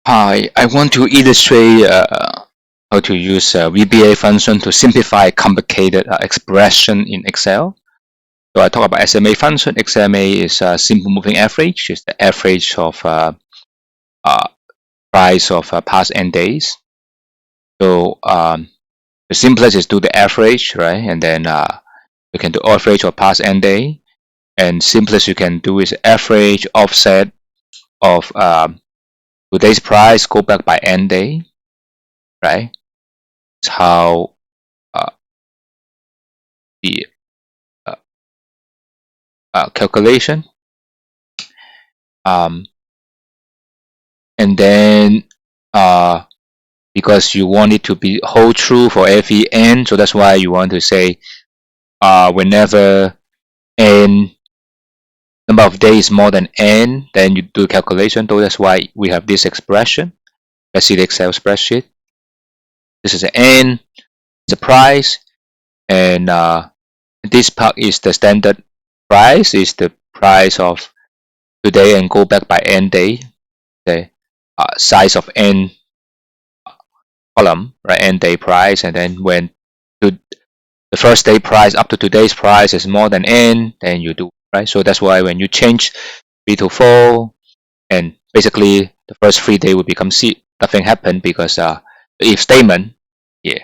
Hi, I want to illustrate how to use a VBA function to simplify complicated expression in Excel. So I talk about SMA function. SMA is a simple moving average. It's the average of price of past n days. So the simplest is do the average, right? And then you can do average of past n day. And simplest you can do is average offset of today's price go back by n day, right? It's how the calculation. And then because you want it to be hold true for every n, so that's why you want to say whenever n number of days more than n, then you do calculation. So that's why we have this expression. Let's see the Excel spreadsheet. This is an n, it's a price, and this part is the standard price, is the price of today and go back by n day, the size of n column, right? N day price, and then when the first day price up to today's price is more than n, then you do, right? So that's why when you change 3 to 4, and basically the first 3 days will become C, nothing happened because the if statement here.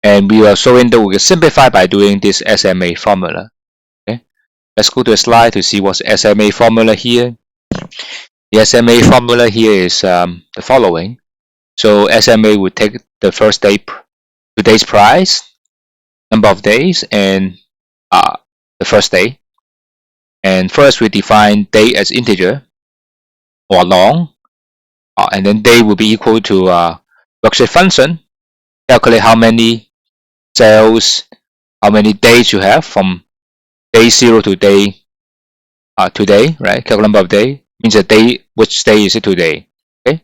And we are showing that we can simplify by doing this SMA formula. Okay, let's go to a slide to see what's SMA formula here. The SMA formula here is the following. So SMA would take the first day, today's price, number of days, and the first day. And first we define day as integer or long, and then day will be equal to worksheet function. Calculate how many cells, how many days you have from day 0 to day today, right? Calculate number of day means a day, which day is it today? Okay,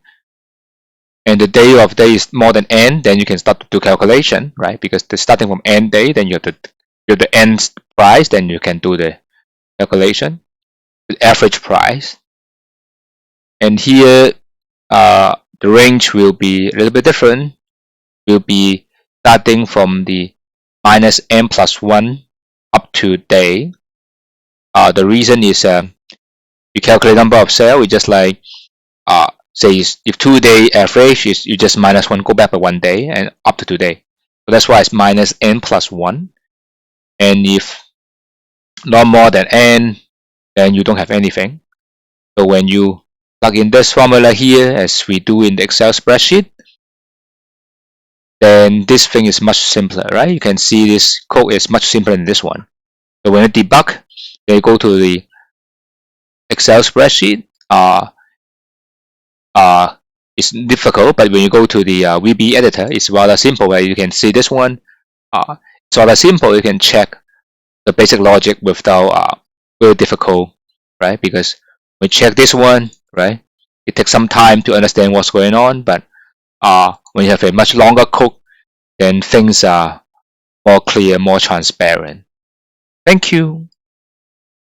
and the day of day is more than n, then you can start to do calculation, right? Because the starting from n day, then you have to do the n price, then you can do the calculation, the average price. And here the range will be a little bit different. Will be starting from the minus n plus 1 up to day. The reason is you calculate number of cells, we just like say if 2 day average is you just minus 1 go back by 1 day and up to today. So that's why it's minus n plus 1. And if not more than n, then you don't have anything. So when you plug in this formula here as we do in the Excel spreadsheet, then this thing is much simpler, right? You can see this code is much simpler than this one. So when you debug, then you go to the Excel spreadsheet. It's difficult, but when you go to the VB editor, it's rather simple. Where you can see this one, it's rather simple. You can check the basic logic without very difficult, right? Because when you check this one, right, it takes some time to understand what's going on. But when you have a much longer code, then things are more clear, more transparent. Thank you.